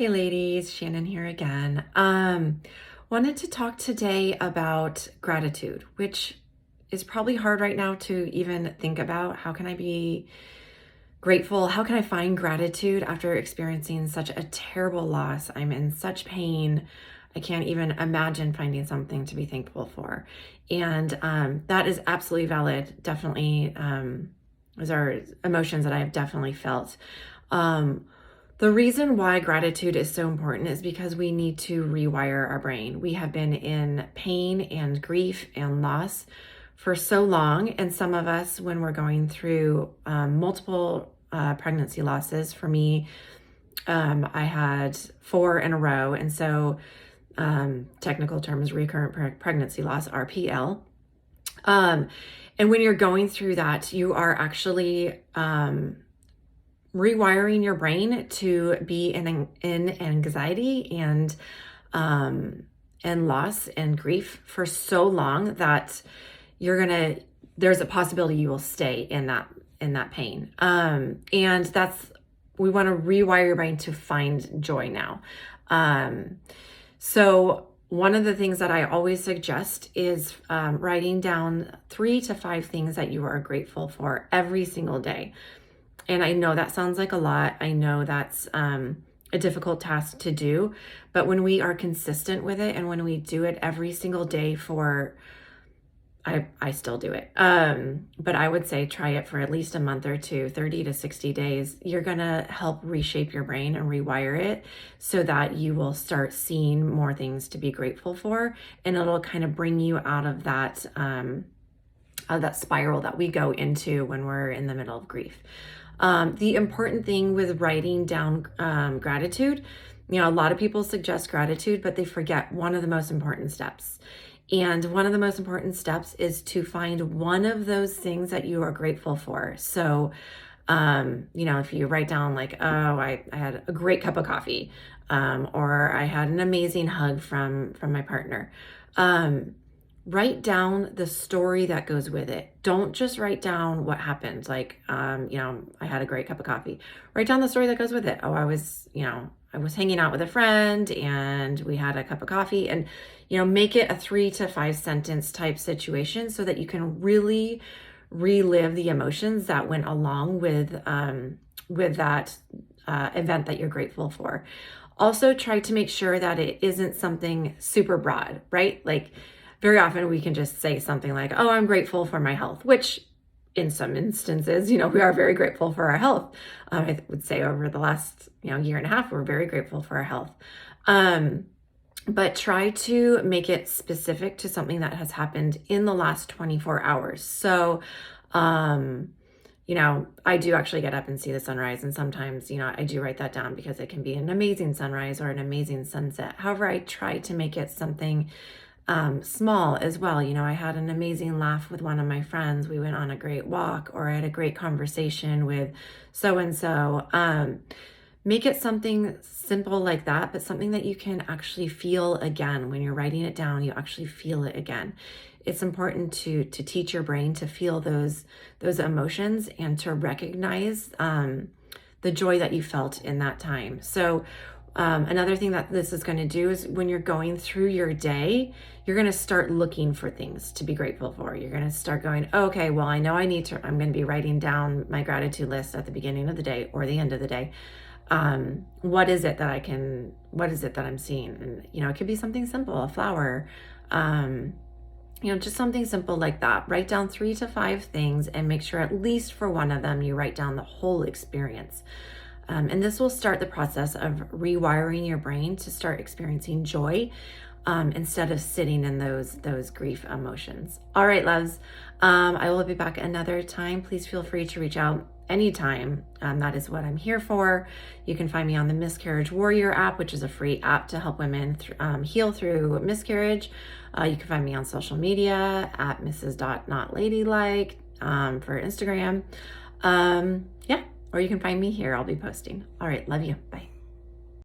Hey ladies, Shannon here again. Wanted to talk today about gratitude, which is probably hard right now to even think about. How can I be grateful? How can I find gratitude after experiencing such a terrible loss? I'm in such pain. I can't even imagine finding something to be thankful for. And that is absolutely valid. Definitely, those are emotions that I have definitely felt. The reason why gratitude is so important is because we need to rewire our brain. We have been in pain and grief and loss for so long. And some of us, when we're going through multiple pregnancy losses, for me, I had 4 in a row. And so technical term is recurrent pregnancy loss, RPL. And when you're going through that, you are actually rewiring your brain to be in anxiety and loss and grief for so long that there's a possibility you will stay in that pain. And we want to rewire your brain to find joy now. So one of the things that I always suggest is writing down 3 to 5 things that you are grateful for every single day. And I know that sounds like a lot. I know that's a difficult task to do, but when we are consistent with it and when we do it every single day I still do it. But I would say try it for at least a month or two, 30 to 60 days. You're going to help reshape your brain and rewire it so that you will start seeing more things to be grateful for. And it'll kind of bring you out of that spiral that we go into when we're in the middle of grief. The important thing with writing down gratitude, a lot of people suggest gratitude, but they forget one of the most important steps. And one of the most important steps is to find one of those things that you are grateful for. So, if you write down like, oh, I had a great cup of coffee, or I had an amazing hug from my partner. Write down the story that goes with it. Don't just write down what happened. Like, I had a great cup of coffee. Write down the story that goes with it. Oh, I was hanging out with a friend and we had a cup of coffee, and, make it a 3 to 5 sentence type situation so that you can really relive the emotions that went along with that event that you're grateful for. Also, try to make sure that it isn't something super broad, right? Like, very often we can just say something like, oh, I'm grateful for my health, which in some instances, we are very grateful for our health. I would say over the last, year and a half, we're very grateful for our health. But try to make it specific to something that has happened in the last 24 hours. So, I do actually get up and see the sunrise, and sometimes, I do write that down because it can be an amazing sunrise or an amazing sunset. However, I try to make it something small as well. I had an amazing laugh with one of my friends. We went on a great walk, or I had a great conversation with so-and-so. Make it something simple like that, but something that you can actually feel again. When you're writing it down, you actually feel it again. It's important to teach your brain to feel those emotions and to recognize the joy that you felt in that time. So another thing that this is going to do is when you're going through your day, you're going to start looking for things to be grateful for. You're going to start going, okay, well, I know I'm going to be writing down my gratitude list at the beginning of the day or the end of the day. What is it that I'm seeing? And, it could be something simple, a flower, just something simple like that. Write down 3 to 5 things and make sure at least for one of them, you write down the whole experience. And this will start the process of rewiring your brain to start experiencing joy instead of sitting in those grief emotions. All right, loves. I will be back another time. Please feel free to reach out anytime. That is what I'm here for. You can find me on the Miscarriage Warrior app, which is a free app to help women heal through miscarriage. You can find me on social media at Mrs.NotLadylike for Instagram. Or you can find me here. I'll be posting. All right. Love you. Bye.